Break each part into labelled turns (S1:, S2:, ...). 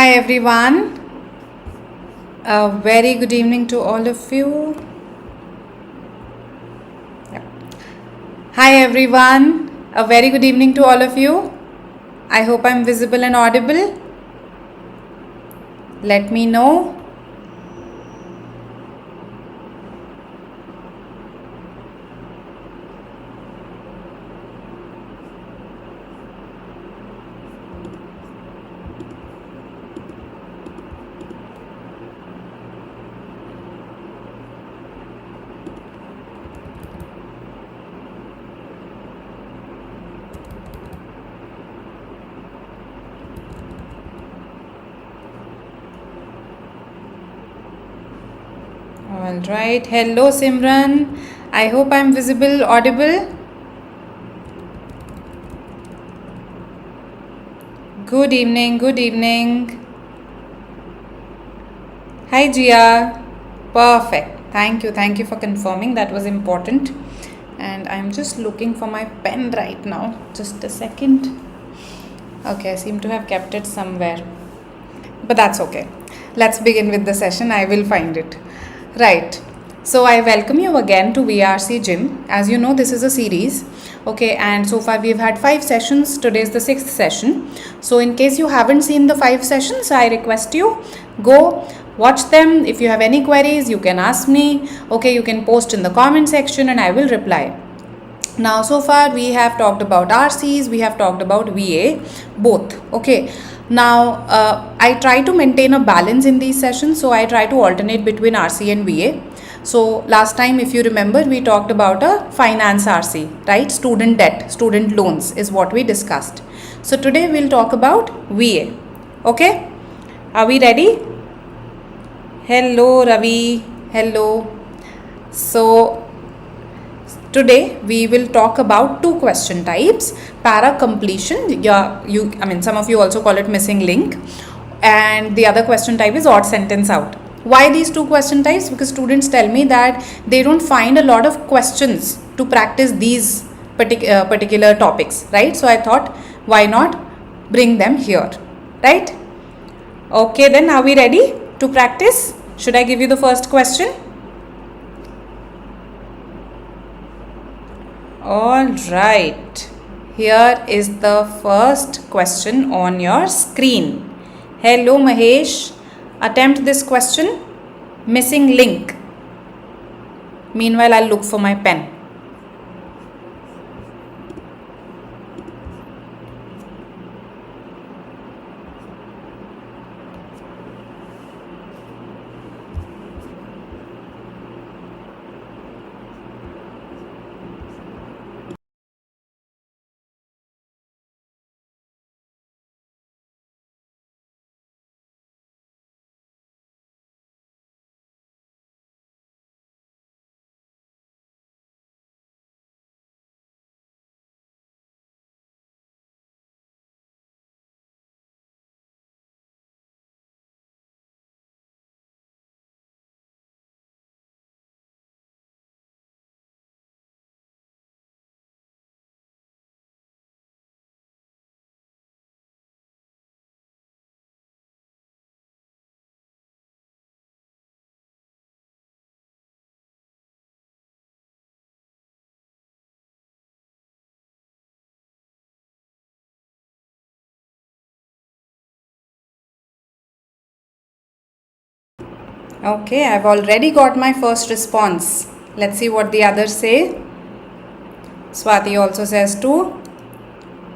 S1: Hi everyone, a very good evening to all of you. Yep. Hi everyone, a very good evening to all of you. I hope I'm visible and audible. Let me know. All right. Hello Simran. I hope I'm visible, audible. Good evening, good evening. Hi Jia. Perfect. Thank you for confirming. That was important. And I'm just looking for my pen right now. Just a second. Okay, I seem to have kept it somewhere. But that's okay. Let's begin with the session. I will find it. Right. So I welcome you again to VARC Gym. As you know, this is a series. Okay, and so far we've had 5 sessions. Today is the 6th session. So in case you haven't seen the 5 sessions, I request you go watch them. If you have any queries, you can ask me. Okay, you can post in the comment section and I will reply. Now, so far we have talked about RCs, we have talked about VA, both. Okay. Now, I try to maintain a balance in these sessions, so I try to alternate between RC and VA. So, last time, if you remember, we talked about a finance RC, right? Student debt, student loans is what we discussed. So, today we'll talk about VA. Okay? Are we ready? Hello, Ravi. Hello. So, today we will talk about 2 question types: para completion, some of you also call it missing link, and the other question type is odd sentence out. Why these 2 question types? Because students tell me that they don't find a lot of questions to practice these particular topics, right? So I thought, why not bring them here, right? Okay, then are we ready to practice? Should I give you the first question? All right, here is the first question on your screen. Hello Mahesh, attempt this question. Missing link. Meanwhile, I'll look for my pen. Okay, I've already got my first response. Let's see what the others say. Swati also says 2.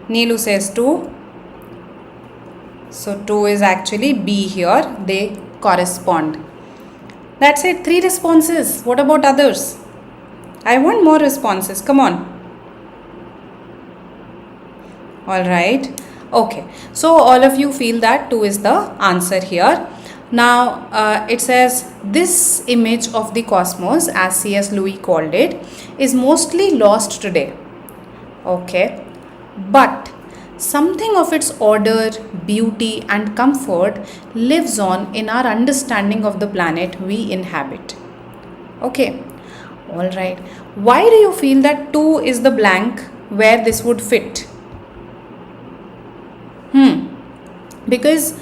S1: Neelu says 2. So 2 is actually B here. They correspond. That's it. 3 responses. What about others? I want more responses. Come on. All right. Okay. So all of you feel that 2 is the answer here. Now, it says this image of the cosmos, as C.S. Lewis called it, is mostly lost today. Okay. But something of its order, beauty and comfort lives on in our understanding of the planet we inhabit. Okay. All right. Why do you feel that 2 is the blank where this would fit? Because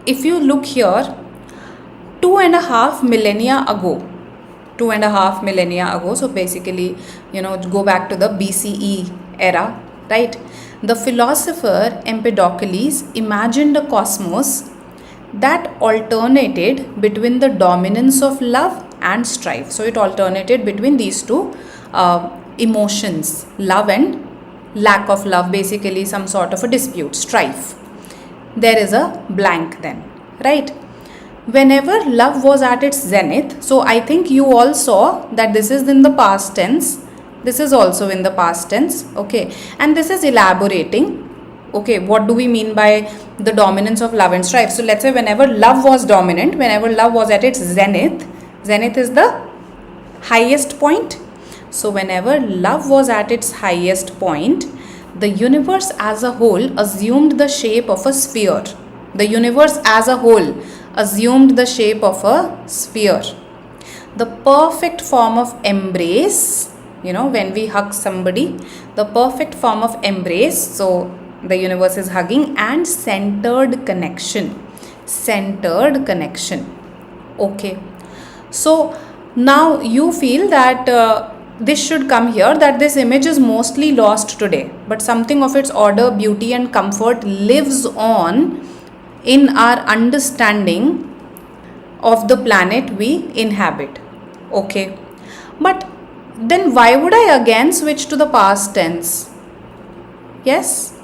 S1: If you look here, 2.5 millennia ago, 2.5 millennia ago, so basically, go back to the BCE era, right? The philosopher Empedocles imagined a cosmos that alternated between the dominance of love and strife. So it alternated between these two emotions, love and lack of love, basically some sort of a dispute, strife. There is a blank then, right? Whenever love was at its zenith, so I think you all saw that this is in the past tense, this is also in the past tense, okay, and this is elaborating, okay, what do we mean by the dominance of love and strife. So let's say whenever love was dominant, whenever love was at its zenith, zenith is the highest point. So whenever love was at its highest point, the universe as a whole assumed the shape of a sphere. The universe as a whole assumed the shape of a sphere. The perfect form of embrace, when we hug somebody, the perfect form of embrace, so the universe is hugging, and centered connection. Centered connection. Okay. So now you feel that this should come here, that this image is mostly lost today, but something of its order, beauty and comfort lives on in our understanding of the planet we inhabit. Okay. But then why would I again switch to the past tense? Yes.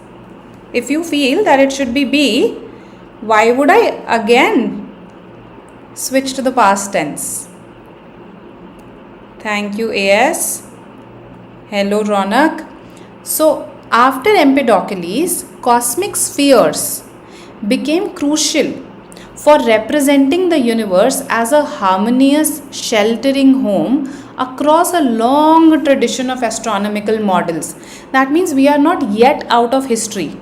S1: If you feel that it should be B, why would I again switch to the past tense? Thank you, AS. Hello, Ronak. So, after Empedocles, cosmic spheres became crucial for representing the universe as a harmonious, sheltering home across a long tradition of astronomical models. That means we are not yet out of history.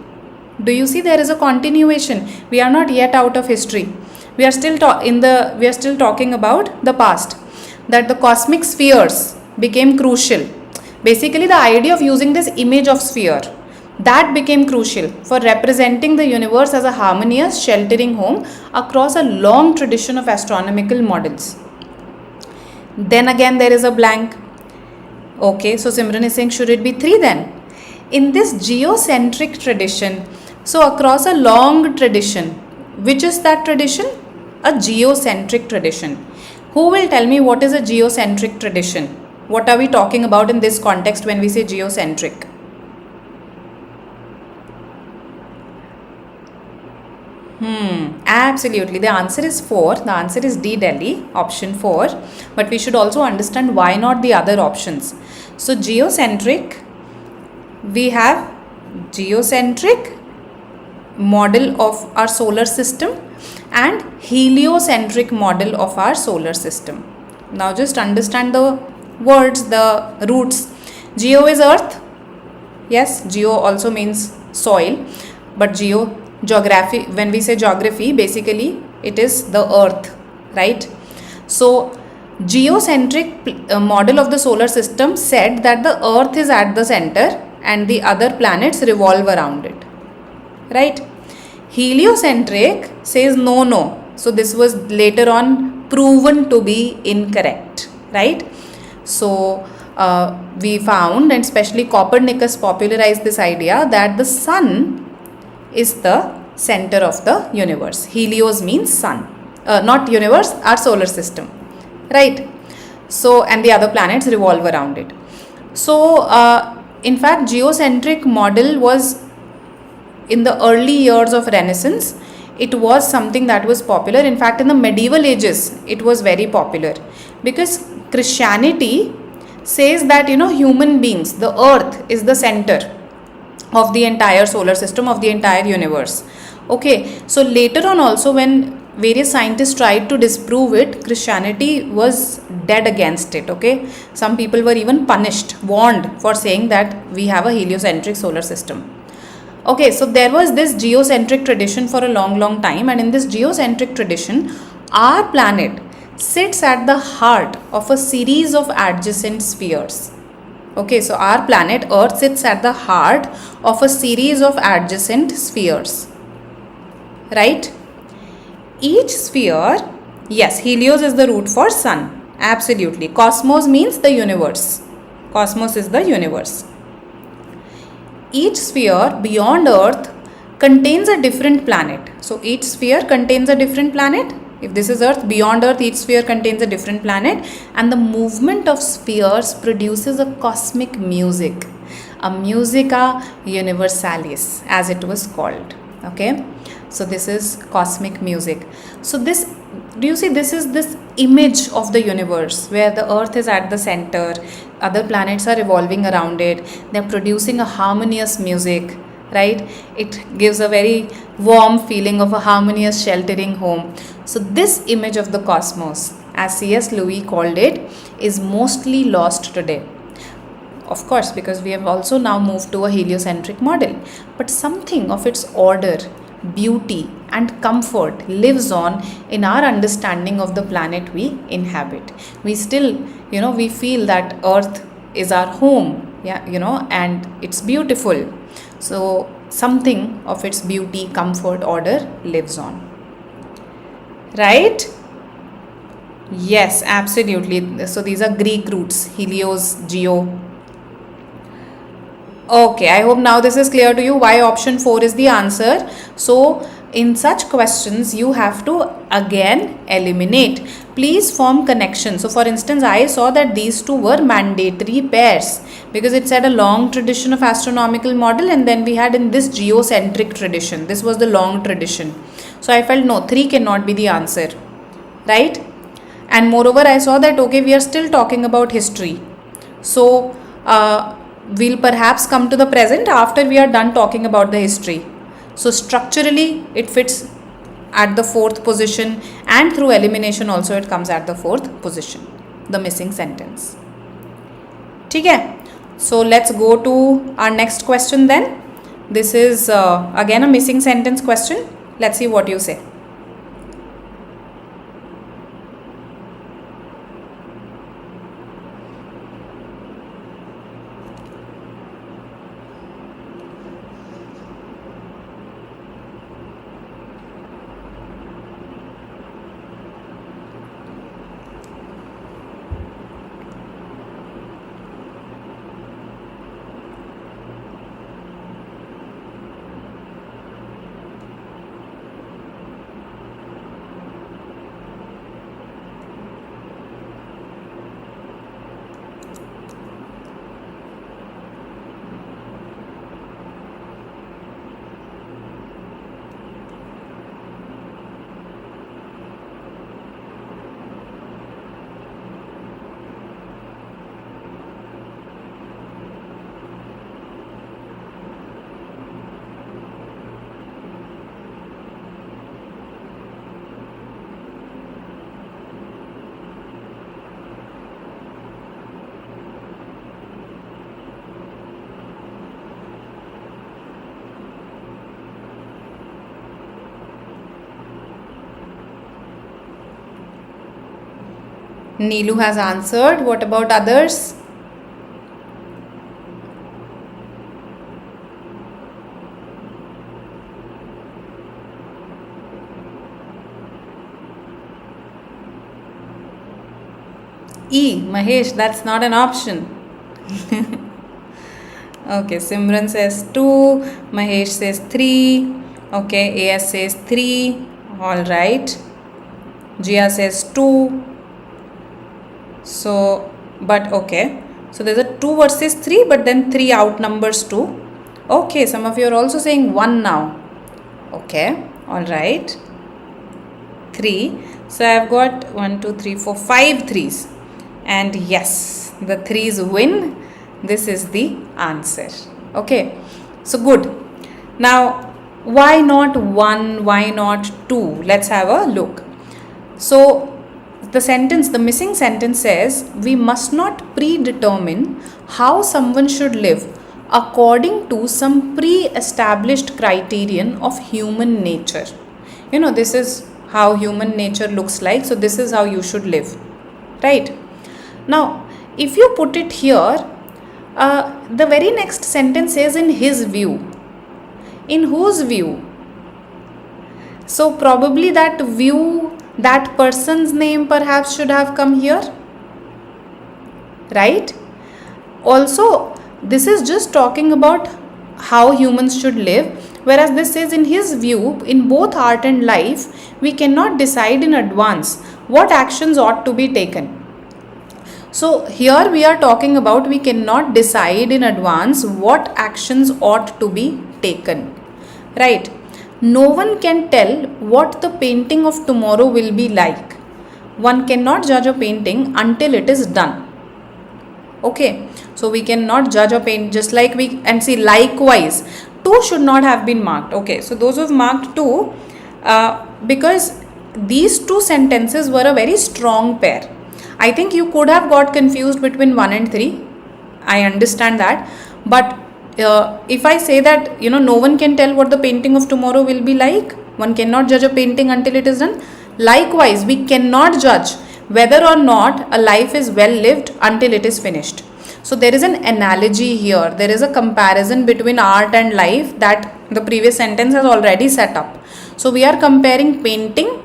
S1: Do you see there is a continuation? We are not yet out of history. We are still talking about the past. That the cosmic spheres became crucial. Basically, the idea of using this image of sphere, that became crucial for representing the universe as a harmonious, sheltering home across a long tradition of astronomical models. Then again there is a blank. Okay, so Simran is saying, should it be 3 then? In this geocentric tradition, so across a long tradition, which is that tradition? A geocentric tradition. Who will tell me what is a geocentric tradition? What are we talking about in this context when we say geocentric? Absolutely. The answer is 4. The answer is D, Delhi, option 4. But we should also understand why not the other options. So geocentric, we have geocentric model of our solar system and heliocentric model of our solar system. Now just understand the words, the roots. Geo is earth. Yes, geo also means soil, but geography, when we say geography, basically it is the earth, right? So geocentric model of the solar system said that the earth is at the center and the other planets revolve around it, right? Heliocentric says no. So this was later on proven to be incorrect, right? So we found, and especially Copernicus popularized this idea, that the sun is the center of the universe. Helios means sun, not universe, our solar system, right? So, and the other planets revolve around it. So in fact, geocentric model was in the early years of Renaissance. It was something that was popular. In fact, in the medieval ages, it was very popular because Christianity says that, human beings, the earth is the center of the entire solar system, of the entire universe. Okay, so later on also, when various scientists tried to disprove it, Christianity was dead against it. Okay, some people were even punished, warned for saying that we have a heliocentric solar system. Okay, so there was this geocentric tradition for a long time, and in this geocentric tradition, our planet sits at the heart of a series of adjacent spheres. Okay, so our planet Earth sits at the heart of a series of adjacent spheres. right? Each sphere, yes, Helios is the root for sun, absolutely. Cosmos means the universe. Cosmos is the universe. Each sphere beyond Earth contains a different planet. So each sphere contains a different planet. If this is Earth, beyond Earth, each sphere contains a different planet, and the movement of spheres produces a cosmic music, a musica universalis, as it was called. Okay, so this is cosmic music. So this, do you see, this is this image of the universe where the Earth is at the center, other planets are revolving around it, they're producing a harmonious music, right? It gives a very warm feeling of a harmonious sheltering home. So this image of the cosmos, as C.S. Lewis called it, is mostly lost today. Of course, because we have also now moved to a heliocentric model, but something of its order, beauty and comfort lives on in our understanding of the planet we inhabit. We still, we feel that Earth is our home, and it's beautiful. So something of its beauty, comfort, order lives on. Right? Yes, absolutely. So these are Greek roots, Helios, Geo. Okay, I hope now this is clear to you why option 4 is the answer. So in such questions, you have to again eliminate. Please form connections. So for instance, I saw that these two were mandatory pairs because it said a long tradition of astronomical model, and then we had in this geocentric tradition. This was the long tradition. So I felt no, 3 cannot be the answer, right? And moreover, I saw that okay, we are still talking about history. So we'll perhaps come to the present after we are done talking about the history. So structurally it fits at the 4th position, and through elimination also it comes at the 4th position, the missing sentence. Okay, so let's go to our next question then. This is again a missing sentence question. Let's see what you say. Neelu has answered. What about others? E, Mahesh, that's not an option. Okay, Simran says 2, Mahesh says 3, okay, AS says 3, alright, Jia says 2, so, but okay, so there's a 2 versus 3, but then 3 outnumbers 2, okay, some of you are also saying 1 now, okay, alright, 3, so I've got 1, 2, 3, 4, 5 3s, and yes, the 3s win. This is the answer. Okay, so good. Now, why not 1? Why not 2? Let's have a look. So, the missing sentence says, we must not predetermine how someone should live according to some pre-established criterion of human nature. You know, this is how human nature looks like. So, this is how you should live. Right? Now, if you put it here, the very next sentence says in his view. In whose view? So probably that view, that person's name perhaps should have come here, right? Also, this is just talking about how humans should live, whereas this says in his view, in both art and life, we cannot decide in advance what actions ought to be taken. So here we are talking about we cannot decide in advance what actions ought to be taken, right? No one can tell what the painting of tomorrow will be like. One cannot judge a painting until it is done. Okay, so we cannot judge a paint just like we, and see, likewise 2 should not have been marked. Okay, so those who have marked 2, because these 2 sentences were a very strong pair. I think you could have got confused between 1 and 3. I understand that, but if I say that, no one can tell what the painting of tomorrow will be like, one cannot judge a painting until it is done. Likewise, we cannot judge whether or not a life is well lived until it is finished. So there is an analogy here. There is a comparison between art and life that the previous sentence has already set up. So we are comparing painting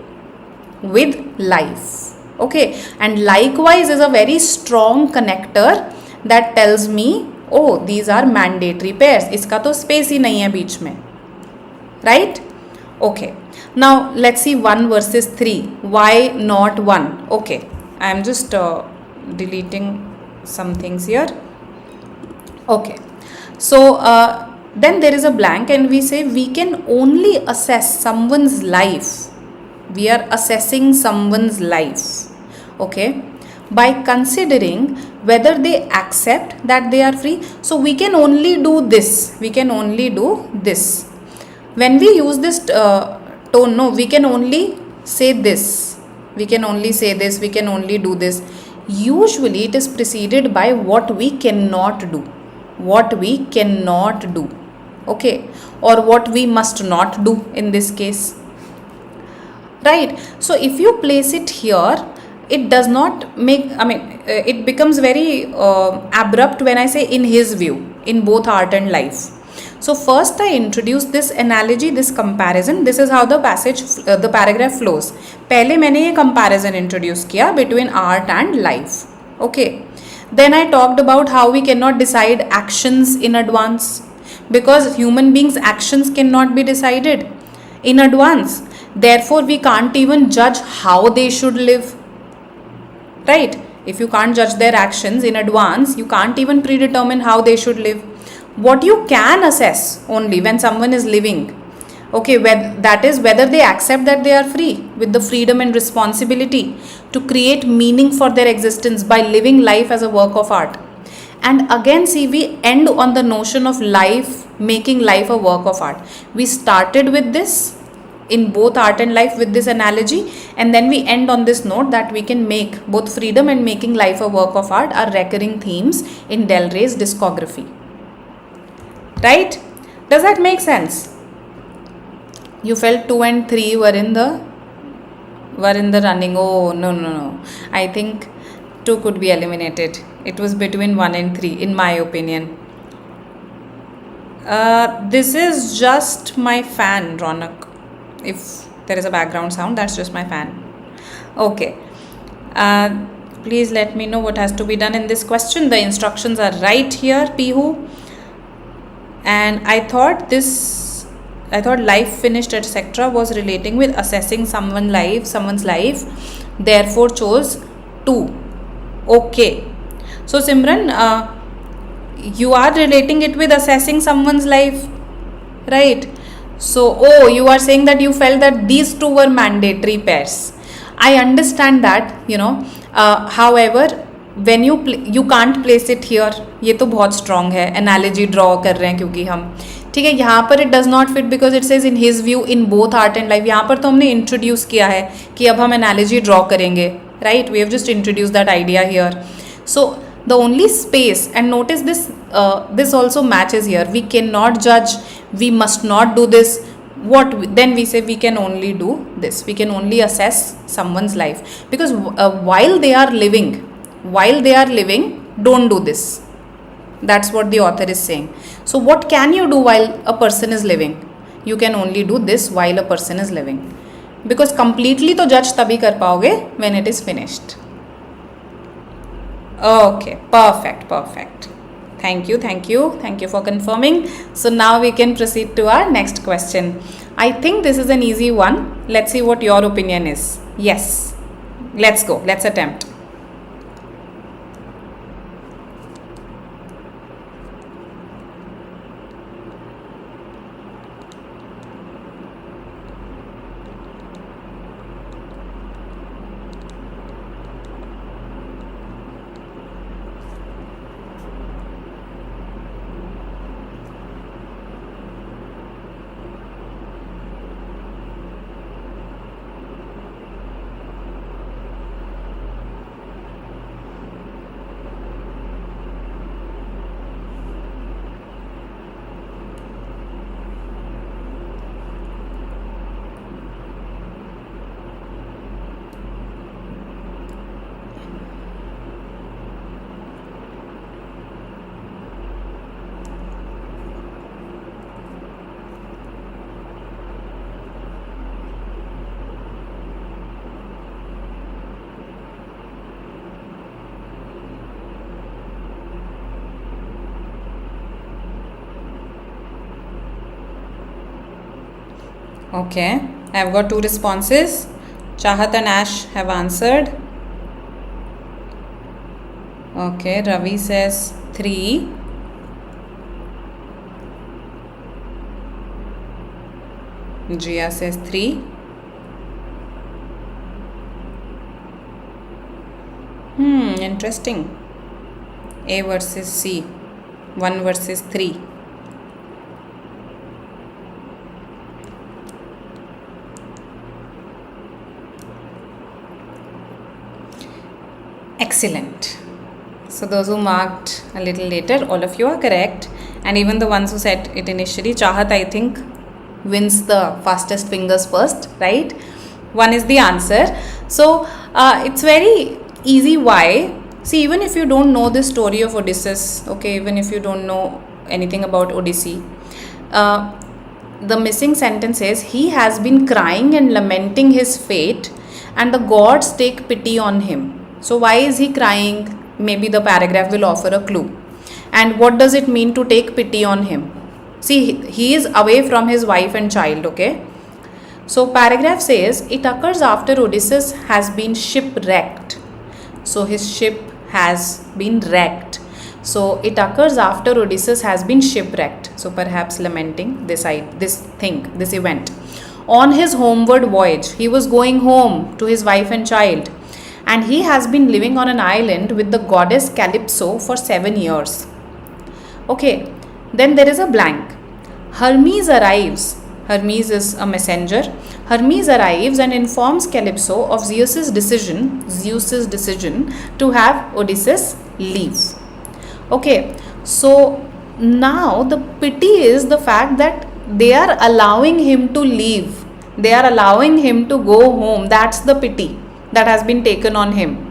S1: with life. Okay, and likewise is a very strong connector that tells me, oh, these are mandatory pairs. इसका तो space ही नहीं है बीच में, right? Okay. Now let's see 1 versus 3. Why not 1? Okay, I am just deleting some things here. Okay, so then there is a blank and we say we can only assess someone's life. We are assessing someone's life, okay, by considering whether they accept that they are free. So we can only do this. We can only do this. When we use this tone, no, we can only say this. We can only say this. We can only do this. Usually it is preceded by what we cannot do. What we cannot do. Okay. Or what we must not do in this case. Right. So if you place it here, it does not make, it becomes very abrupt when I say in his view, in both art and life. So first I introduce this analogy, this comparison. This is how the the paragraph flows. पहले मैंने ये comparison introduce किया between art and life. Okay. Then I talked about how we cannot decide actions in advance because human beings' actions cannot be decided in advance. Therefore, we can't even judge how they should live. Right? If you can't judge their actions in advance, you can't even predetermine how they should live. What you can assess only when someone is living, okay, that is whether they accept that they are free with the freedom and responsibility to create meaning for their existence by living life as a work of art. And again, see, we end on the notion of life, making life a work of art. We started with this in both art and life with this analogy, and then we end on this note that we can make both freedom and making life a work of art are recurring themes in Del Rey's discography. Right? Does that make sense? You felt 2 and 3 were in the running. Oh, no. I think 2 could be eliminated. It was between 1 and 3 in my opinion. This is just my fan, Ronak. If there is a background sound, that's just my fan. Okay. Please let me know what has to be done in this question. The instructions are right here, Pihu. And I thought life finished, etc. was relating with assessing someone's life. Therefore chose 2. Okay. So Simran, you are relating it with assessing someone's life, right? So, you are saying that you felt that these 2 were mandatory pairs. I understand that, however, when you can't place it here, ये तो बहुत strong है, analogy draw कर रहे हैं क्योंकि हम, ठीक है, यहाँ पर it does not fit because it says in his view in both art and life. यहाँ पर तो हमने introduce किया है कि अब हम analogy draw करेंगे, right? We have just introduced that idea here. So the only space, and notice this, this also matches here. We cannot judge, we must not do this. Then we say we can only do this. We can only assess someone's life because while they are living, don't do this. That's what the author is saying. So what can you do while a person is living? you can only do this while a person is living, because completely to judge tabhi kar paoge when it is finished. Okay, perfect. Thank you for confirming. So now we can proceed to our next question. I think this is an easy one. Let's see what your opinion is. Yes, let's go, let's attempt. Okay, I have got two responses. Chahat and Ash have answered. Okay, Ravi says 3. Jia says 3. Interesting. A versus C. 1 versus 3. Excellent. So those who marked a little later, all of you are correct, and even the ones who said it initially. Chahat, I think, wins the fastest fingers first, right? 1 is the answer. So it's very easy. Why? See, even if you don't know the story of Odysseus, okay, even if you don't know anything about Odyssey, the missing sentence is, he has been crying and lamenting his fate, and the gods take pity on him. So why is he crying? Maybe the paragraph will offer a clue. And what does it mean to take pity on him? See, he is away from his wife and child, okay? So paragraph says, it occurs after Odysseus has been shipwrecked. So his ship has been wrecked. So it occurs after Odysseus has been shipwrecked. So perhaps lamenting this event. On his homeward voyage, he was going home to his wife and child. And he has been living on an island with the goddess Calypso for 7 years. Okay, then there is a blank. Hermes arrives. Hermes is a messenger. Hermes arrives and informs Calypso of Zeus's decision to have Odysseus leave. Okay, so now the pity is the fact that they are allowing him to leave. They are allowing him to go home. That's the pity that has been taken on him.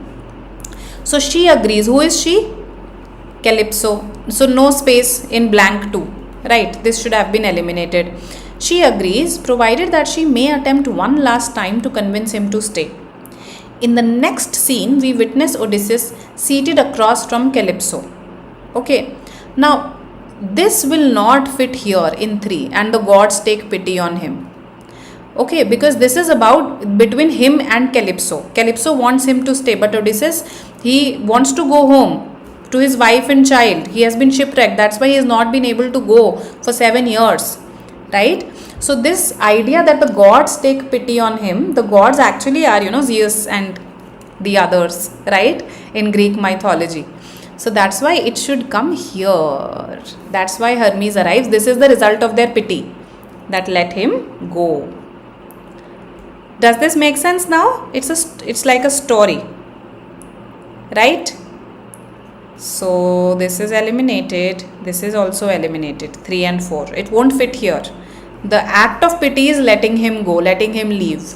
S1: So she agrees. Who is she? Calypso. So no space in blank 2. Right, this should have been eliminated. She agrees, provided that she may attempt one last time to convince him to stay. In the next scene, we witness Odysseus seated across from Calypso. Okay, now this will not fit here in 3, and the gods take pity on him. Okay, because this is about between him and Calypso. Calypso wants him to stay, but Odysseus, he wants to go home to his wife and child. He has been shipwrecked. That's why he has not been able to go for 7 years. Right? So this idea that the gods take pity on him, the gods actually are, Zeus and the others, right? In Greek mythology. So that's why it should come here. That's why Hermes arrives. This is the result of their pity that let him go. Does this make sense now? It's like a story, right? So this is eliminated. This is also eliminated. 3 and 4. It won't fit here. The act of pity is letting him go, letting him leave.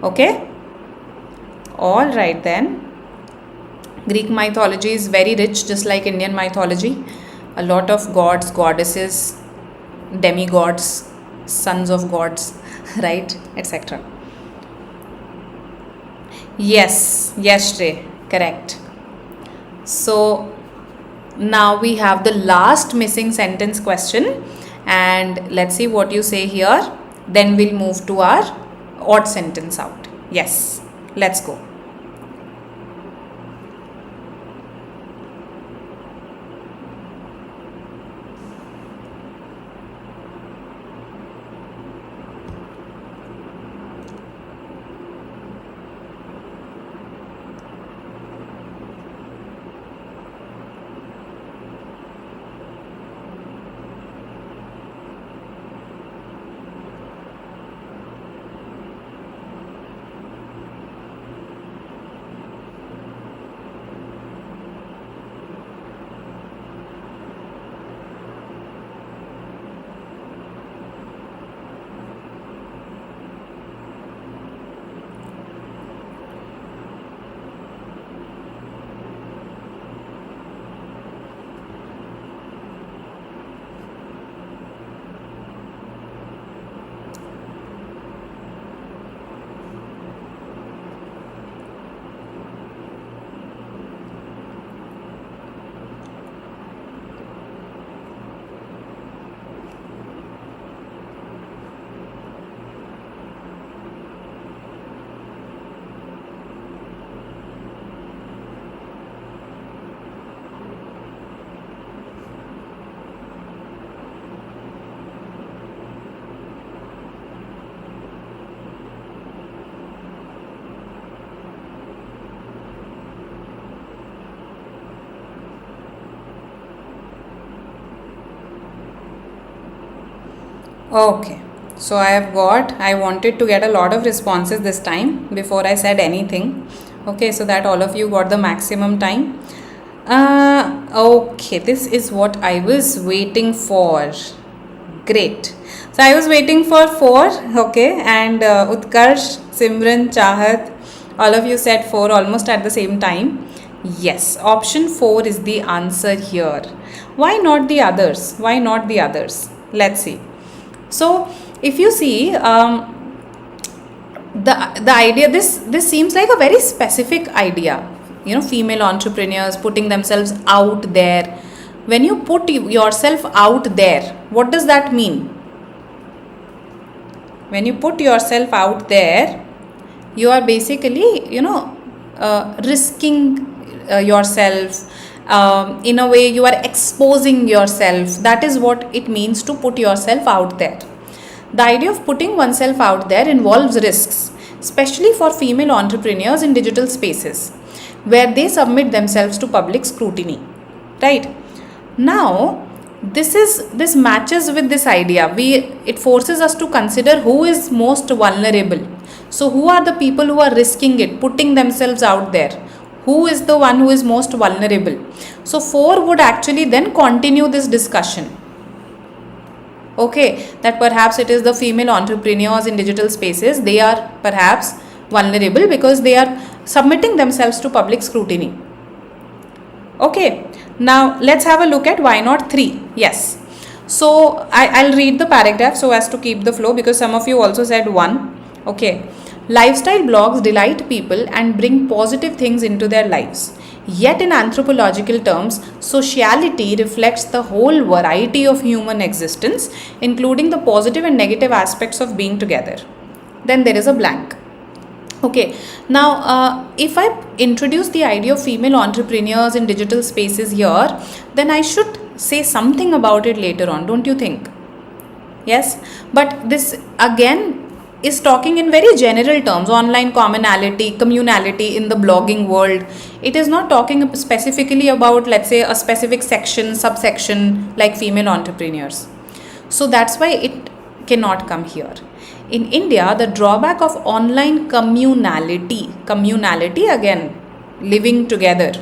S1: Okay? Alright then. Greek mythology is very rich, just like Indian mythology. A lot of gods, goddesses, demigods, sons of gods, right, etc. Yes, Shrey, correct. So now we have the last missing sentence question, and let's see what you say here. Then we'll move to our odd sentence out. Yes, let's go. Okay, so I wanted to get a lot of responses this time before I said anything. Okay, so that all of you got the maximum time. Okay, this is what I was waiting for. Great. So I was waiting for 4, okay, and Utkarsh, Simran, Chahat, all of you said 4 almost at the same time. Yes, option 4 is the answer here. Why not the others? Why not the others? Let's see. So if you see the idea, this seems like a very specific idea, female entrepreneurs putting themselves out there. When you put yourself out there, what does that mean? When you put yourself out there, you are basically risking yourself. In a way, you are exposing yourself. That is what it means to put yourself out there. The idea of putting oneself out there involves risks, especially for female entrepreneurs in digital spaces, where they submit themselves to public scrutiny. Right? Now, this matches with this idea. It forces us to consider who is most vulnerable. So, who are the people who are risking it, putting themselves out there? Who is the one who is most vulnerable? So 4 would actually then continue this discussion. Okay, that perhaps it is the female entrepreneurs in digital spaces. They are perhaps vulnerable because they are submitting themselves to public scrutiny. Okay, now let's have a look at why not 3. Yes. So I'll read the paragraph so as to keep the flow, because some of you also said 1. Okay. Lifestyle blogs delight people and bring positive things into their lives. Yet in anthropological terms, sociality reflects the whole variety of human existence, including the positive and negative aspects of being together. Then there is a blank. Okay, now if I introduce the idea of female entrepreneurs in digital spaces here, then I should say something about it later on, don't you think? Yes, but this again is talking in very general terms, online communality in the blogging world. It is not talking specifically about, let's say, a specific subsection like female entrepreneurs. So that's why it cannot come here. In India, the drawback of online communality again, living together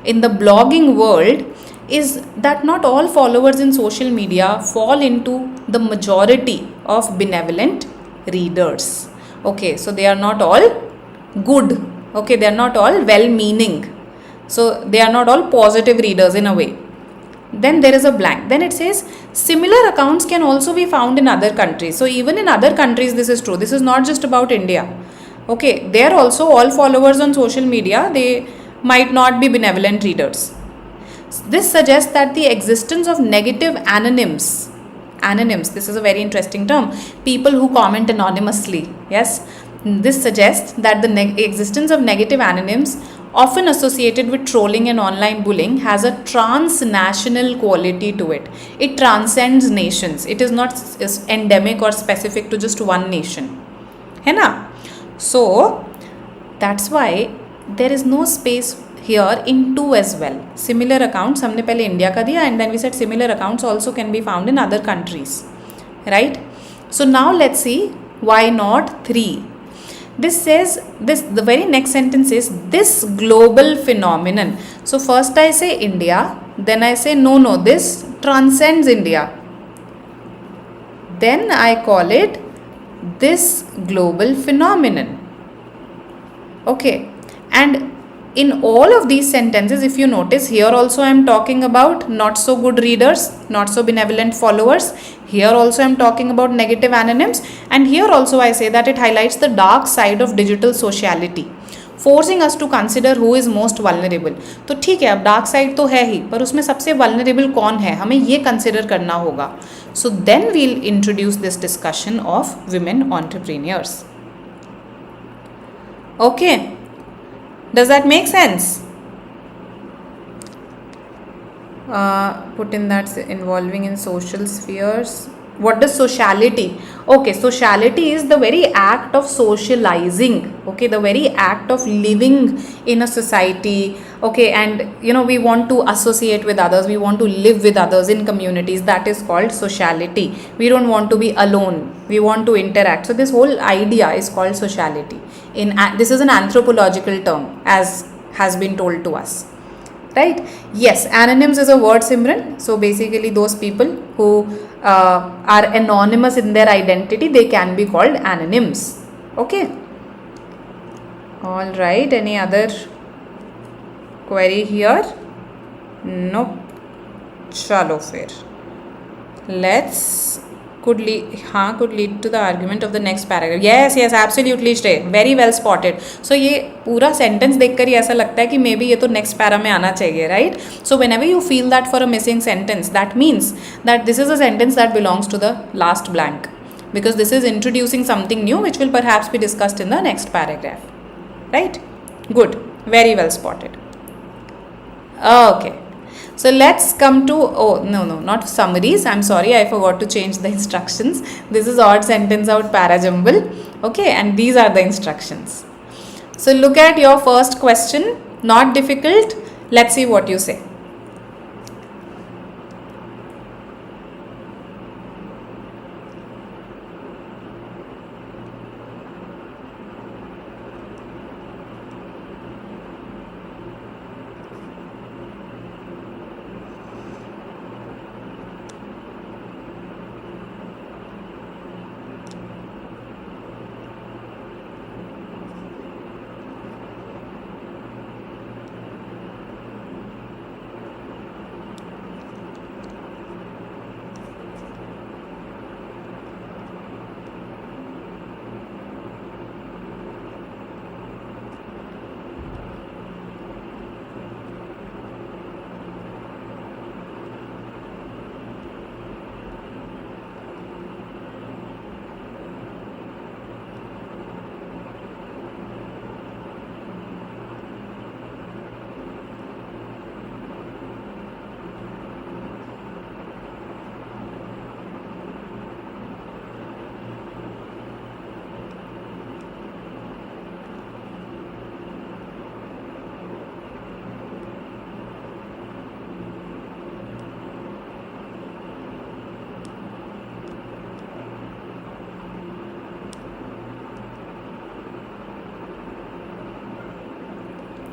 S1: in the blogging world, is that not all followers in social media fall into the majority of benevolent readers. Okay, so they are not all good. Okay, they are not all well-meaning. So they are not all positive readers in a way. then there is a blank. Then it says similar accounts can also be found in other countries. So even in other countries this is true. This is not just about India. Okay, they are also all followers on social media. They might not be benevolent readers. This suggests that the existence of negative anonyms, this is a very interesting term, people who comment anonymously, yes, this suggests that the existence of negative anonyms, often associated with trolling and online bullying, has a transnational quality to it. It transcends nations. It is not endemic or specific to just one nation. है ना? So that's why there is no space here in two as well. Similar accounts, हमने पहले India का दिया, and then we said similar accounts also can be found in other countries, right? So now let's see why not 3. This says, the very next sentence is this global phenomenon. So first I say India, then I say no, this transcends India. Then I call it this global phenomenon. Okay, and in all of these sentences, if you notice, here also I am talking about not so good readers, not so benevolent followers. Here also I am talking about negative anonyms, and here also I say that it highlights the dark side of digital sociality, forcing us to consider who is most vulnerable. तो ठीक है, अब dark side तो है ही, पर उसमें सबसे vulnerable कौन है, हमें ये consider करना होगा. So then we'll introduce this discussion of women entrepreneurs. Okay. Does that make sense? Put in that involving in social spheres. What does sociality? Okay, sociality is the very act of socializing. Okay, the very act of living in a society. Okay, and we want to associate with others. We want to live with others in communities. That is called sociality. We don't want to be alone. We want to interact. So this whole idea is called sociality. This is an anthropological term, as has been told to us, right? Yes, anonyms is a word, Simran. So basically those people who are anonymous in their identity, they can be called anonyms. Okay, all right. Any other query here? No. Chalo fir. Let's could lead to the argument of the next paragraph. Yes, absolutely, Shrey. Very well spotted. So ये पूरा sentence देखकर ही ऐसा लगता है कि maybe ये तो next para में आना चाहिए, right? So whenever you feel that for a missing sentence, that means that this is a sentence that belongs to the last blank, because this is introducing something new which will perhaps be discussed in the next paragraph, right? Good. Very well spotted. Okay. So let's come to, not summaries. I'm sorry, I forgot to change the instructions. This is odd sentence out para jumble. Okay, and these are the instructions. So look at your first question, not difficult. Let's see what you say.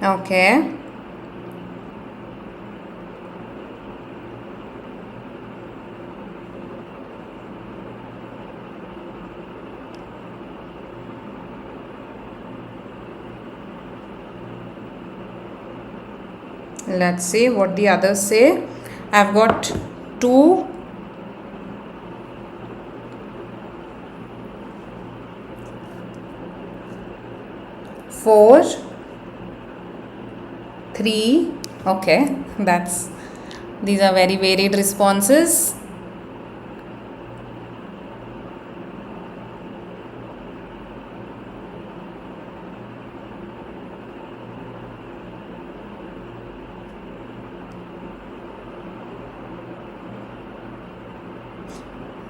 S1: Okay. Let's see what the others say. I've got 2, 4, 3. Okay, these are very varied responses.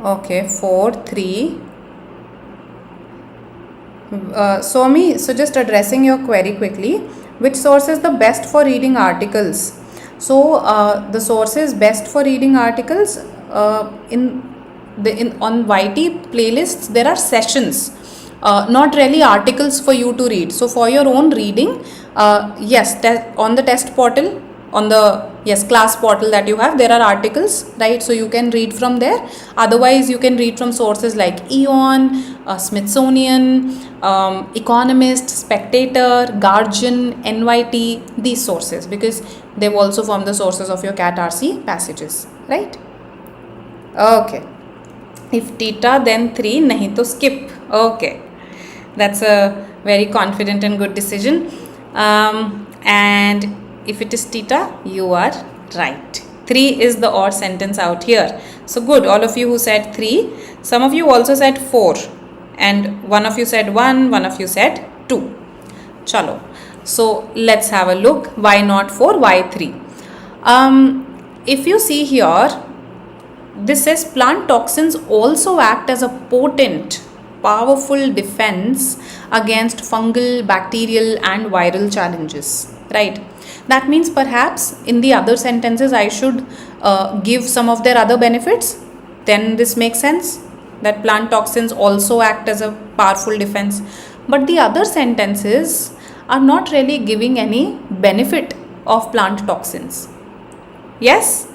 S1: Okay, 4, 3. So just addressing your query quickly, which source is the best for reading articles? So the sources best for reading articles on YT playlists, there are sessions, not really articles for you to read. So for your own reading, yes, on the test portal, on the class portal that you have, there are articles, right? So you can read from there. Otherwise you can read from sources like Eon, Smithsonian, Economist, Spectator, Guardian, NYT, these sources, because they also form the sources of your CAT RC passages, right? Okay, if theta then 3, nahi to skip. Okay, that's a very confident and good decision. And if it is theta, you are right. 3 is the odd sentence out here. So good, all of you who said 3. Some of you also said 4. And one of you said 1, one of you said 2. Chalo. So let's have a look. Why not 4? Why 3? If you see here, this says plant toxins also act as a potent, powerful defense against fungal, bacterial and viral challenges, right? That means perhaps in the other sentences I should give some of their other benefits. Then this makes sense, that plant toxins also act as a powerful defense. But the other sentences are not really giving any benefit of plant toxins. Yes?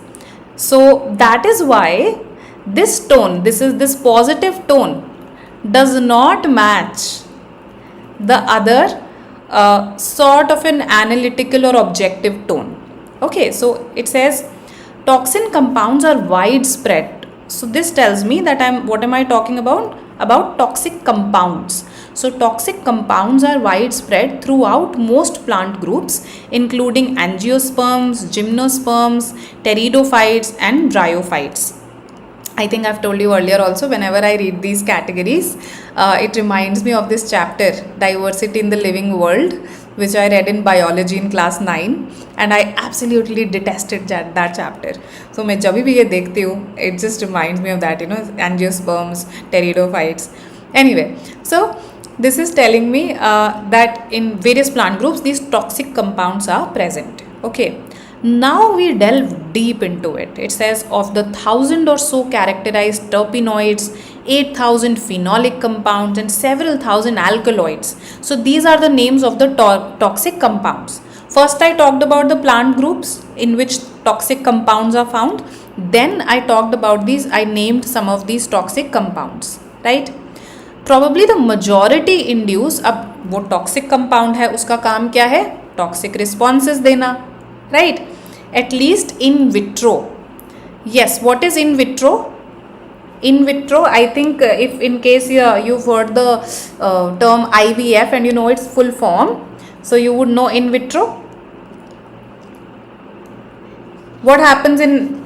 S1: So that is why this tone, this positive tone, does not match the other sort of an analytical or objective tone. Okay, so it says toxin compounds are widespread. So this tells me that what am I talking about? About toxic compounds. So toxic compounds are widespread throughout most plant groups, including angiosperms, gymnosperms, pteridophytes and bryophytes. I think I've told you earlier also, whenever I read these categories, it reminds me of this chapter, Diversity in the Living World, which I read in biology in class 9, and I absolutely detested that chapter. So मैं जब भी ये देखती हूँ, it just reminds me of that, angiosperms, pteridophytes. Anyway, so this is telling me that in various plant groups, these toxic compounds are present. Okay. Now we delve deep into it. It says of the 1,000 or so characterized terpenoids, 8,000 phenolic compounds and several thousand alkaloids. So these are the names of the toxic compounds. First I talked about the plant groups in which toxic compounds are found. Then I talked about I named some of these toxic compounds, right? Probably the majority induce, अब वो toxic compound है, उसका काम क्या है? Toxic responses देना, right? At least in vitro. Yes, what is in vitro? In vitro, I think if in case you've heard the term IVF and you know its full form, so you would know in vitro. What happens in,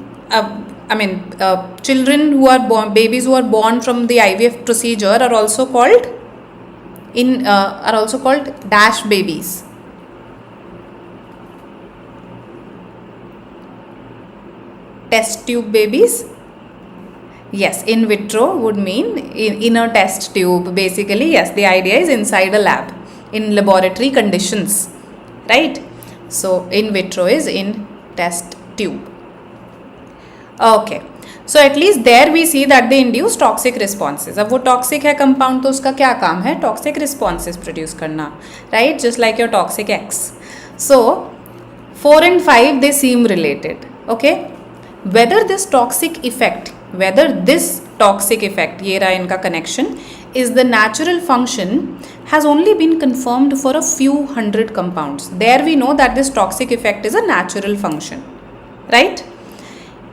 S1: children who are born, babies who are born from the IVF procedure are also called dash babies. Test tube babies. Yes, in vitro would mean in a test tube. Basically, yes, the idea is inside a lab in laboratory conditions, right? So in vitro is in test tube. Okay, so at least there we see that they induce toxic responses. अब वो toxic है compound, तो उसका क्या काम है? Toxic responses produce करना, right? Just like your toxic X. So 4 and 5 they seem related. Okay, whether this toxic effect, ये रहा इनका connection, is the natural function has only been confirmed for a few hundred compounds. There we know that this toxic effect is a natural function, right?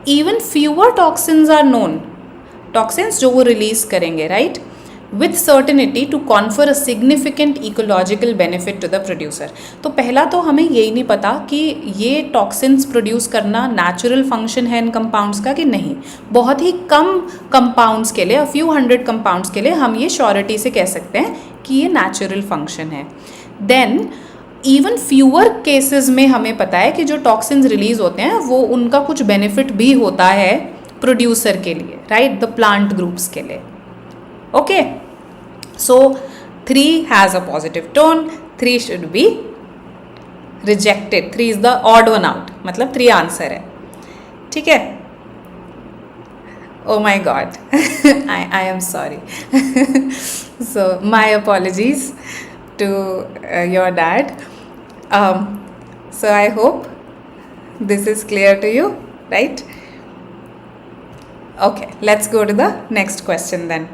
S1: Even fewer toxins are known, toxins जो वो release करेंगे, right, with certainty to confer a significant ecological benefit to the producer. तो पहला तो हमें यही नहीं पता कि ये टॉक्सिन्स प्रोड्यूस करना नेचुरल फंक्शन है इन कंपाउंड्स का कि नहीं. बहुत ही कम कंपाउंड्स के लिए, फ्यू हंड्रेड कंपाउंड्स के लिए हम ये श्योरिटी से कह सकते हैं कि ये नेचुरल फंक्शन है. देन इवन फ्यूअर केसेस में हमें पता है कि जो टॉक्सिन्स रिलीज होते हैं वो उनका कुछ बेनिफिट भी होता है प्रोड्यूसर के लिए, राइट, द प्लांट ग्रुप्स के लिए. Okay, so 3 has a positive tone, 3 should be rejected, 3 is the odd one out, मतलब 3 आंसर है. ठीक है. Oh my God, I am sorry. So my apologies to your dad. So I hope this is clear to you, right? Okay, let's go to the next question then.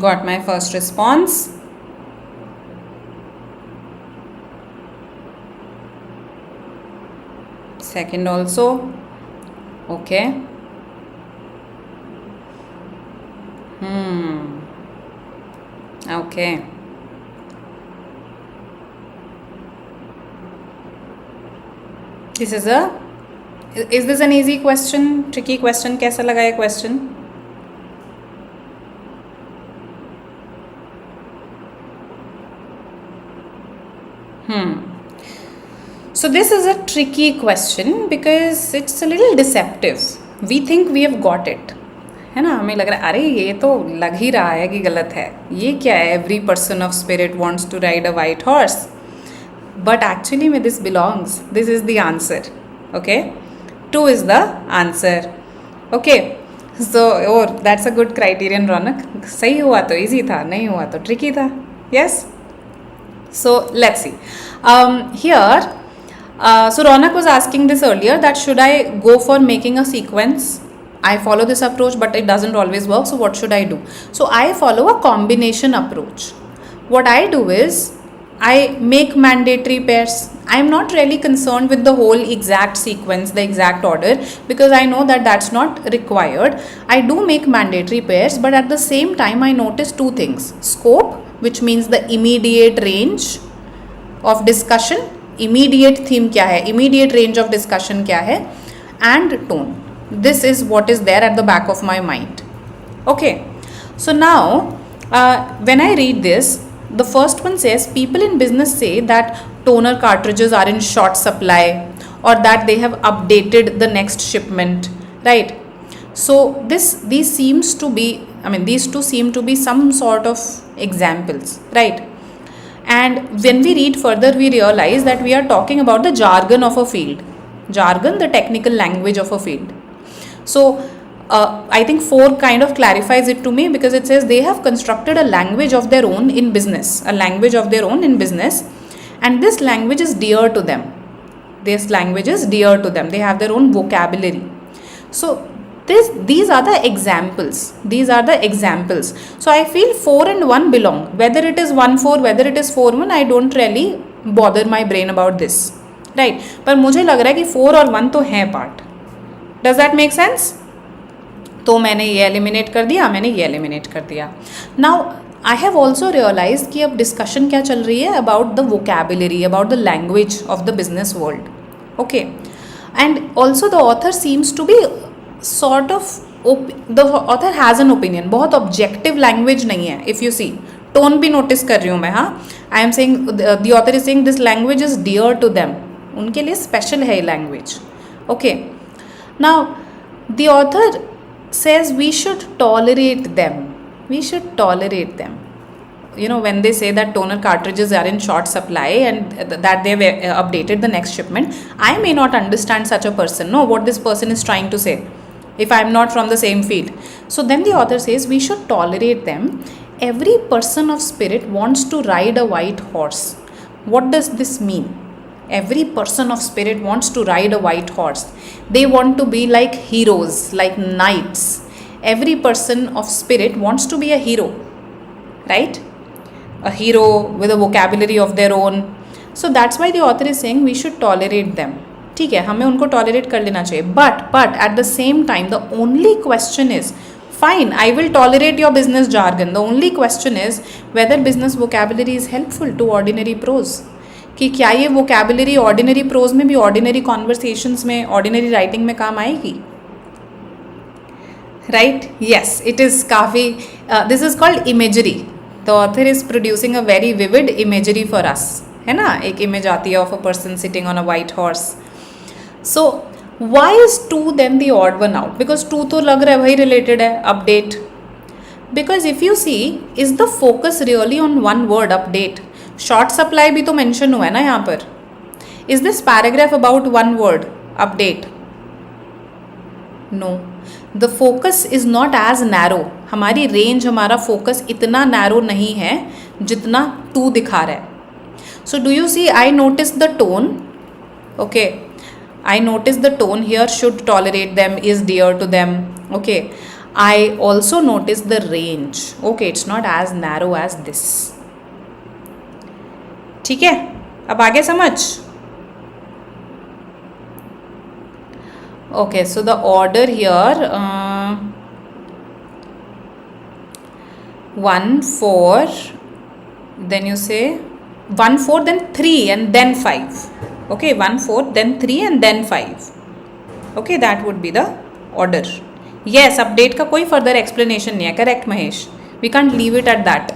S1: Got my first response. Second also. Okay. Okay. Is this an easy question? Tricky question? कैसा लगा ये question? So this is a tricky question because it's a little deceptive. We think we have got it, है ना. हमें लग रहा है अरे ये तो लग ही रहा है कि गलत है. ये क्या है? Every person of spirit wants to ride a white horse, but actually में this belongs. This is the answer. Okay, 2 is the answer. Okay, so that's a good criterion, रौनक. सही हुआ तो easy था, नहीं हुआ तो tricky था. Yes. So let's see. Here. So Ronak was asking this earlier that should I go for making a sequence? I follow this approach but it doesn't always work, so what should I do? So I follow a combination approach. What I do is I make mandatory pairs. I am not really concerned with the whole exact sequence, the exact order, because I know that that's not required. I do make mandatory pairs, but at the same time I notice 2 things. Scope, which means the immediate range of discussion. Immediate theme क्या है, immediate range of discussion क्या है, and tone. This is what is there at the back of my mind. Okay, so now when I read this, the first one says people in business say that toner cartridges are in short supply or that they have updated the next shipment, right? So these seems to be, these two seem to be some sort of examples, right? And when we read further, we realize that we are talking about the jargon of a field. Jargon, the technical language of a field. So I think 4 kind of clarifies it to me because it says they have constructed a language of their own in business. A language of their own in business. And this language is dear to them. This language is dear to them. They have their own vocabulary. So these are the examples. These are the examples. So I feel 4 and 1 belong. Whether it is 1-4, whether it is 4-1, I don't really bother my brain about this. Right? पर मुझे लग रहा है कि 4 और 1 तो हैं part. Does that make sense? तो मैंने ये eliminate कर दिया, मैंने ये eliminate कर दिया. Now I have also realized कि अब discussion क्या चल रही है about the vocabulary, about the language of the business world. Okay. And also the author seems to be sort of the author has an opinion, बहुत objective language नहीं है. If you see, tone भी notice कर रही हूँ मैं. हाँ, I am saying the author is saying this language is dear to them. उनके लिए special है ये language. Okay. Now the author says we should tolerate them. We should tolerate them. You know, when they say that toner cartridges are in short supply and that they have updated the next shipment, I may not understand such a person, no, what this person is trying to say, if I am not from the same field. So then the author says we should tolerate them. Every person of spirit wants to ride a white horse. What does this mean? Every person of spirit wants to ride a white horse. They want to be like heroes, like knights. Every person of spirit wants to be a hero, right? A hero with a vocabulary of their own. So that's why the author is saying we should tolerate them. ठीक है, हमें उनको tolerate कर लेना चाहिए. But at the same time, the only question is, fine, I will tolerate your business jargon. The only question is whether business vocabulary is helpful to ordinary prose. कि क्या ये vocabulary ordinary prose में भी, ordinary conversations में, ordinary writing में काम आएगी? Right? Yes, it is काफ़ी. This is called imagery. The author is producing a very vivid imagery for us, है ना? एक image आती है of a person sitting on a white horse. So why is 2 then the odd one out? Because 2 तो लग रहा है वही related है, update. Because if you see, is the focus really on one word, update? Short supply भी तो mention हुआ है ना यहाँ पर. Is this paragraph about one word, update? No. The focus is not as narrow. हमारी range, हमारा focus इतना narrow नहीं है जितना 2 दिखा रहा है. So do you see, I noticed the tone. Okay, I noticed the tone here. Should tolerate them, is dear to them. Okay, I also noticed the range. Okay, it's not as narrow as this. ठीक है, अब आगे समझ. Okay, so the order here 1 4, then you say 1 4 then 3 and then 5. Okay, 1 4 then 3 and then 5. Okay, that would be the order. Yes, update का कोई further explanation नहीं है. Correct Mahesh, we can't leave it at that.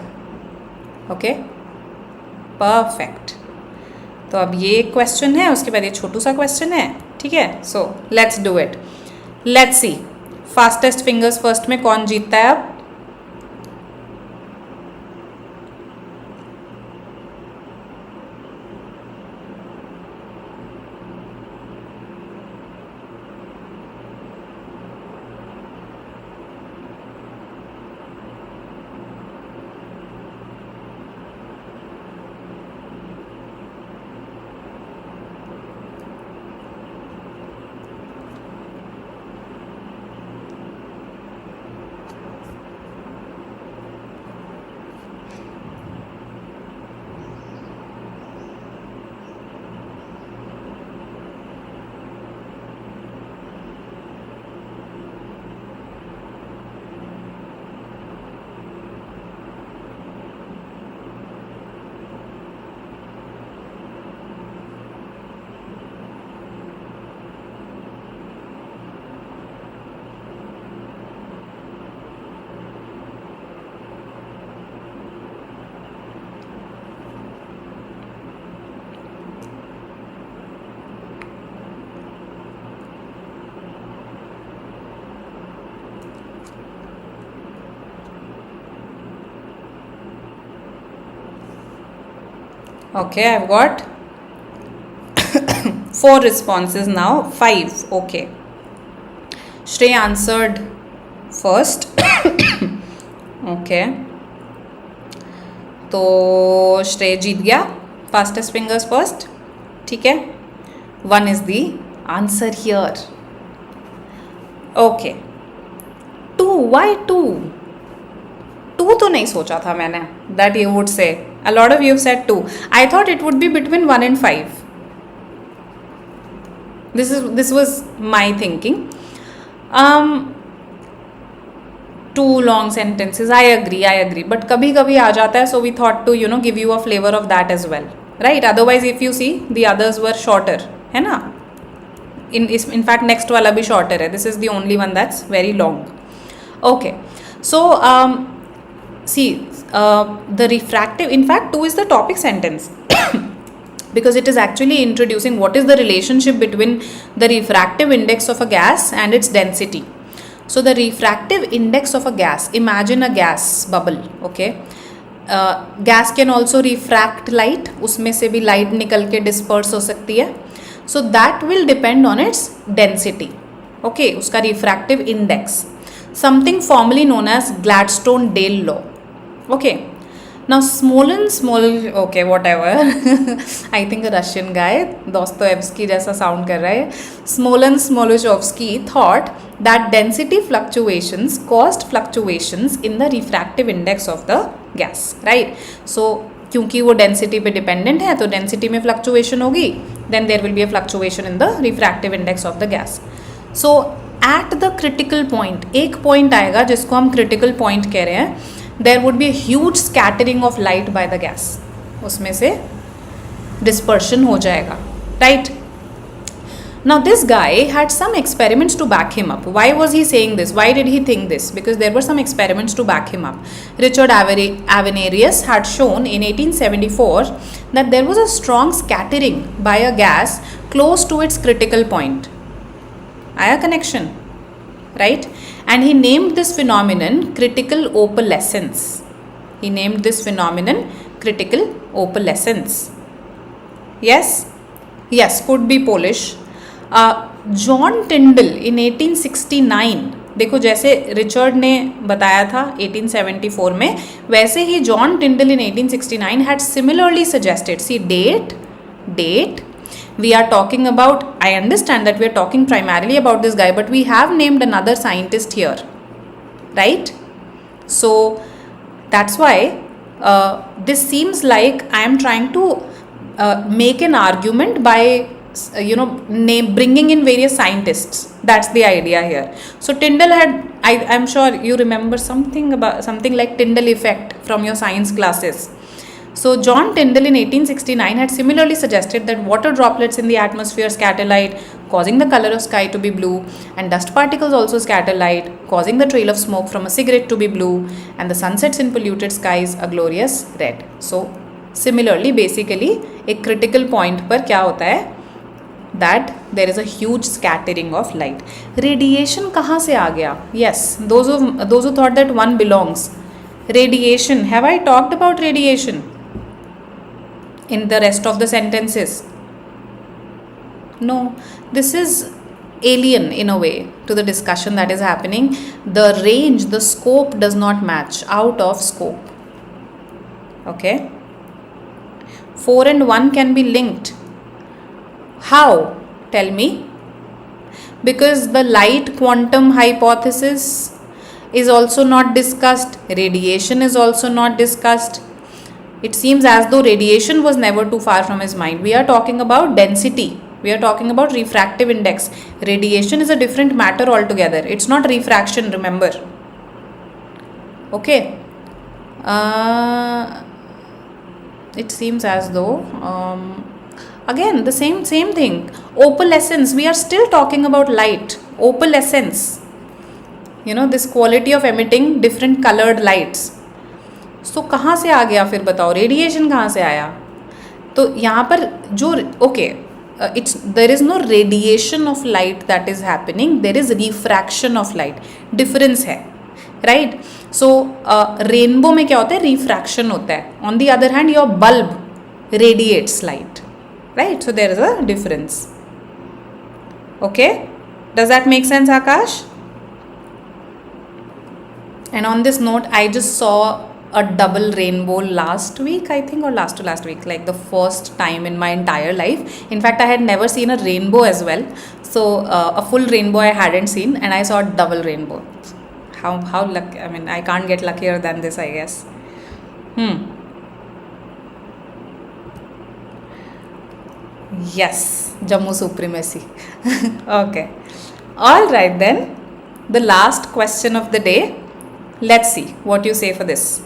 S1: Okay, perfect. तो अब ये एक question है, उसके बाद ये छोटू सा क्वेश्चन है. ठीक है, so let's do it. Let's see fastest fingers first में कौन जीतता है अब. Okay, I've got 4 responses now. 5. Okay. Shrey answered first. Okay. तो श्रेय जीत गया. Fastest fingers first. ठीक है. 1 is the answer here. Okay. 2. Why 2? 2 तो नहीं सोचा था मैंने. That you would say. A lot of you have said 2. I thought it would be between 1 and 5. This was my thinking. 2 long sentences. I agree. But कभी कभी आ जाता है, so we thought to give you a flavor of that as well, right? Otherwise, if you see, the others were shorter, है ना? in fact next वाला भी shorter है. This is the only one that's very long. Okay, so see, the refractive, in fact 2 is the topic sentence because it is actually introducing what is the relationship between the refractive index of a gas and its density. So the refractive index of a gas, imagine a gas bubble, okay. Gas can also refract light, उसमें से भी light निकल के disperse हो सकती है. So that will depend on its density, okay, उसका refractive index, something formally known as Gladstone-Dale law, okay. Now Smolensky, okay, whatever. I think a Russian guy, Dostoevsky जैसा sound कर रहा है. Smolensky thought that density fluctuations caused fluctuations in the refractive index of the gas, right? So क्योंकि वो density पे dependent है तो density में fluctuation होगी, then there will be a fluctuation in the refractive index of the gas. So at the critical point, एक point आएगा जिसको हम critical point कह रहे हैं, there would be a huge scattering of light by the gas, उसमें से dispersion हो जाएगा, right? Now this guy had some experiments to back him up. Why was he saying this? Why did he think this? Because there were some experiments to back him up. Richard Avenarius had shown in 1874 that there was a strong scattering by a gas close to its critical point. Aya connection, right? And he named this phenomenon critical opalescence. He named this phenomenon critical opalescence. Yes? Yes, could be Polish. John Tyndall in 1869, देखो जैसे Richard ने बताया था 1874 में, वैसे ही John Tyndall in 1869 had similarly suggested, see date, we are talking about, I understand that we are talking primarily about this guy, but we have named another scientist here, right? So that's why this seems like I am trying to make an argument by bringing in various scientists. That's the idea here. So Tyndall had, I'm sure you remember something like Tyndall effect from your science classes. So John Tyndall in 1869 had similarly suggested that water droplets in the atmosphere scatter light, causing the color of sky to be blue, and dust particles also scatter light, causing the trail of smoke from a cigarette to be blue, and the sunsets in polluted skies a glorious red. So similarly, basically एक critical point पर क्या होता है, that there is a huge scattering of light. Radiation कहाँ से आ गया? Yes, those who thought that one belongs. Radiation, have I talked about radiation in the rest of the sentences? No, this is alien in a way to the discussion that is happening. The range, the scope does not match, out of scope. Okay, 4 and 1 can be linked. How? Tell me. Because the light quantum hypothesis is also not discussed. Radiation is also not discussed. It seems as though radiation was never too far from his mind. We are talking about density. We are talking about refractive index. Radiation is a different matter altogether. It's not refraction, remember. Okay. It seems as though again the same thing. Opalescence, we are still talking about light. Opalescence, this quality of emitting different colored lights. So कहाँ से आ गया फिर बताओ, radiation कहाँ से आया? तो यहाँ पर जो there is no radiation of light that is happening, there is refraction of light. Difference है, right? So rainbow में क्या होता है, refraction होता है. On the other hand, your bulb radiates light, right? So there is a difference. Okay, does that make sense, Akash? And on this note, I just saw a double rainbow last week, I think, or last to last week, like the first time in my entire life. In fact, I had never seen a rainbow as well. So a full rainbow I hadn't seen, and I saw a double rainbow. How lucky, I mean, I can't get luckier than this, I guess. Yes, Jammu supremacy. Okay. All right then. The last question of the day. Let's see what you say for this.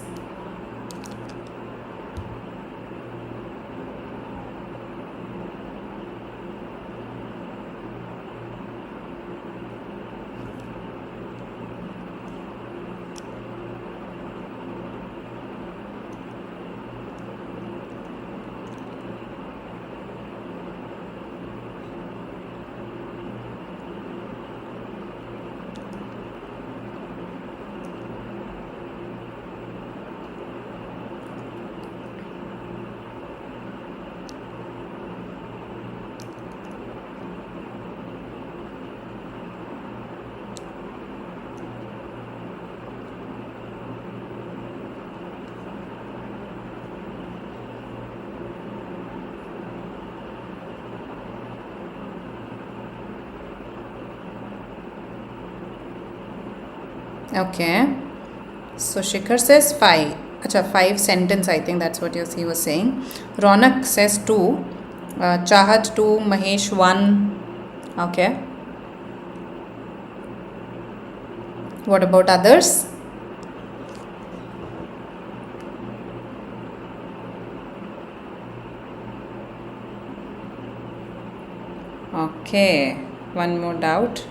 S1: Okay. So Shikhar says 5. Acha, 5 sentence, I think that's what he was saying. Ronak says 2. Chahat 2. Mahesh 1. Okay. What about others? Okay. One more doubt.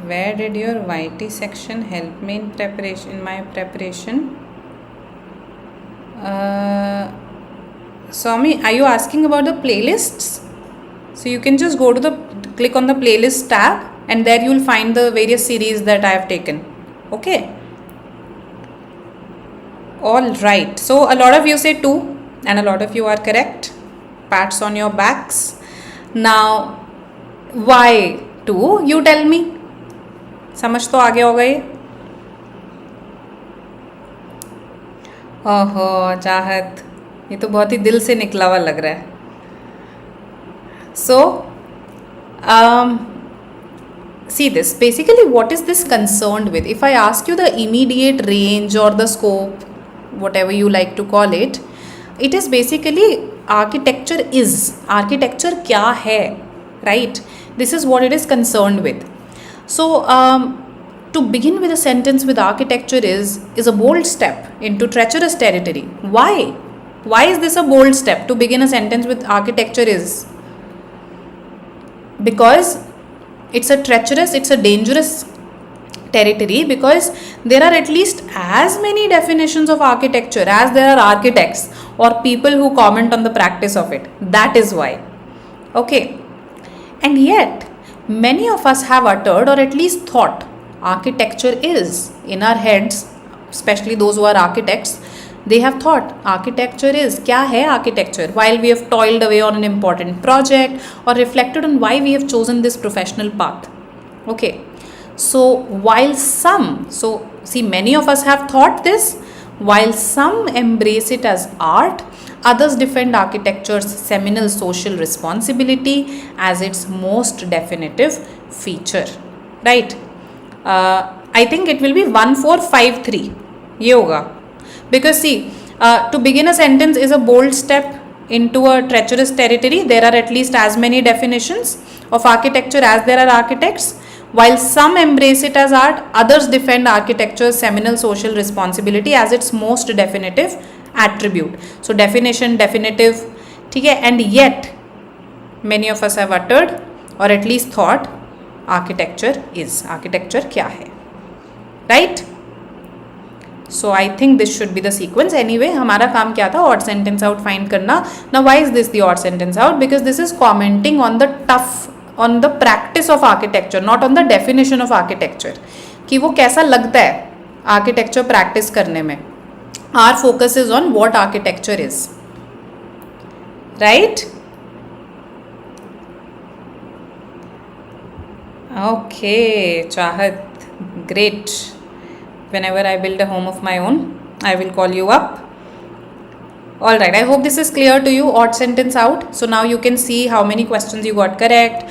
S1: Where did your YT section help me in my preparation? Swami, are you asking about the playlists? So you can just click on the playlist tab, and there you will find the various series that I have taken. Okay. All right. So a lot of you say 2, and a lot of you are correct. Pats on your backs. Now, why 2? You tell me. समझ तो आगे हो गए. ओहो चाहत, ये तो बहुत ही दिल से निकला हुआ लग रहा है. So, see this. Basically, what is this concerned with? If I ask you the immediate range or the scope, whatever you like to call it, it is basically architecture is. Architecture क्या है, right? This is what it is concerned with. So, to begin with a sentence with architecture is a bold step into treacherous territory. Why? Why is this a bold step to begin a sentence with architecture is? Because it's a dangerous territory, because there are at least as many definitions of architecture as there are architects or people who comment on the practice of it. That is why. Okay. And yet, many of us have uttered or at least thought architecture is in our heads, especially those who are architects. They have thought architecture is, kya hai architecture, while we have toiled away on an important project or reflected on why we have chosen this professional path. Okay. So many of us have thought this, while some embrace it as art, others defend architecture's seminal social responsibility as its most definitive feature. Right? I think it will be 1453. Ye hoga. Because see, to begin a sentence is a bold step into a treacherous territory. There are at least as many definitions of architecture as there are architects. While some embrace it as art, others defend architecture's seminal social responsibility as its most definitive attribute. So definition, definitive, ठीक है, and yet many of us have uttered or at least thought architecture is. Architecture क्या है, right? So I think this should be the sequence. Anyway, हमारा काम क्या था? Odd sentence out find करना. Now why is this the odd sentence out? Because this is commenting on the practice of architecture, not on the definition of architecture. कि वो कैसा लगता है architecture practice करने में. Our focus is on what architecture is. Right? Okay, Chahat, great. Whenever I build a home of my own, I will call you up. Alright, I hope this is clear to you. Odd sentence out. So now you can see how many questions you got correct.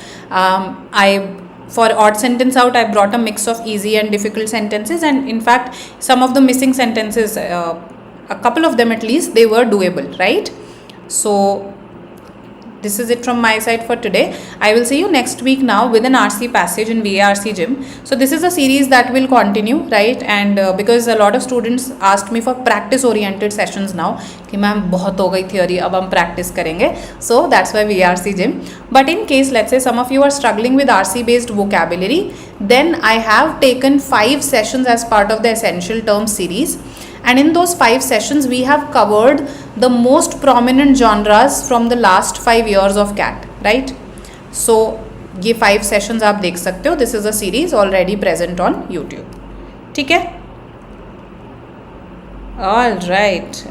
S1: For odd sentence out, I brought a mix of easy and difficult sentences, and in fact, some of the missing sentences, a couple of them at least, they were doable, right? So this is it from my side for today. I will see you next week now with an RC passage in VARC gym. So this is a series that will continue, right? And because a lot of students asked me for practice oriented sessions now, कि ma'am बहुत हो गई theory, अब हम practice करेंगे. So that's why VARC gym. But in case, let's say some of you are struggling with RC based vocabulary, then I have taken 5 sessions as part of the essential terms series. And in those 5 sessions, we have covered the most prominent genres from the last 5 years of CAT, right? So, ये 5 sessions आप देख सकते हो. This is a series already present on YouTube. ठीक है? All right.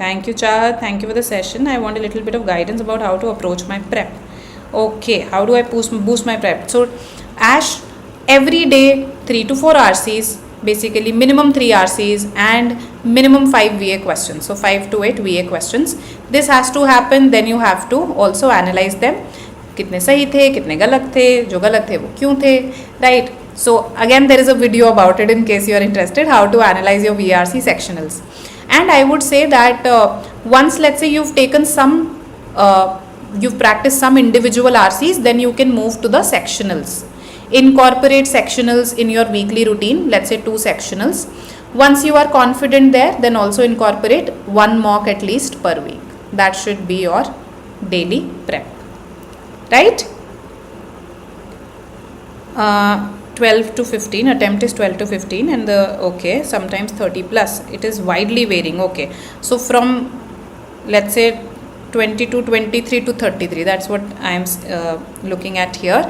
S1: Thank you, Chahat. Thank you for the session. I want a little bit of guidance about how to approach my prep. Okay, how do I boost my prep? So, Ash, every day 3 to 4 RCs. Basically minimum 3 RCs and minimum 5 VA questions. So 5 to 8 VA questions. This has to happen. Then you have to also analyze them. कितने सही थे, कितने गलत थे, जो गलत थे वो क्यों थे, right. So again there is a video about it in case you are interested, how to analyze your VARC sectionals. And I would say that once let's say you've taken some, you've practiced some individual RCs, then you can move to the sectionals. Incorporate sectionals in your weekly routine, let's say 2 sectionals. Once you are confident there, then also incorporate 1 mock at least per week. That should be your daily prep, right? 12 to 15, attempt is 12 to 15, and the okay, sometimes 30 plus, it is widely varying. Okay, so from let's say 22, 23 to 33, that's what I am looking at here.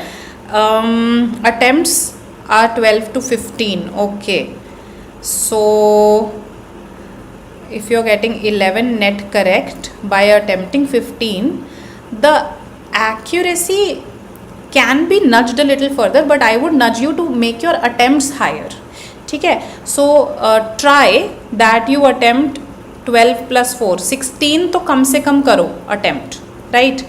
S1: Attempts are 12 to 15. Okay, so if you're getting 11 net correct by attempting 15, the accuracy can be nudged a little further, but I would nudge you to make your attempts higher. ठीक है, so try that you attempt 12 plus 4, 16 तो कम से कम करो attempt, right?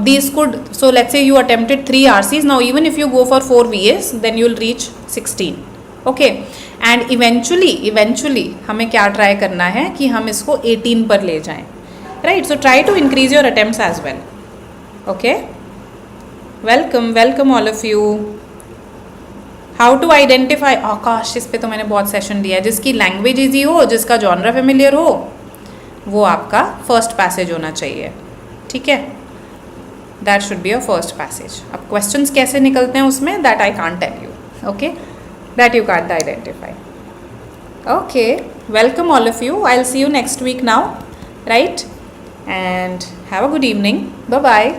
S1: These could, so let's say you attempted 3 RCs, now even if you go for 4 VAs, then you will reach 16. Okay, and eventually हमें क्या try करना है कि हम इसको 18 पर ले जाएं, right? So try to increase your attempts as well. Okay, welcome all of you. How to identify, आकाश इस पे तो मैंने बहुत सेशन दिया है. जिसकी लैंग्वेज ईजी हो, जिसका जॉनरा फेमिलियर हो, वो आपका फर्स्ट पैसेज होना चाहिए. ठीक है, that should be your first passage. अब क्वेश्चंस कैसे निकलते हैं उसमें, that I can't tell you. Okay, that you can't identify. Okay, welcome all of you. I will see you next week now, right? And have a good evening. Bye bye.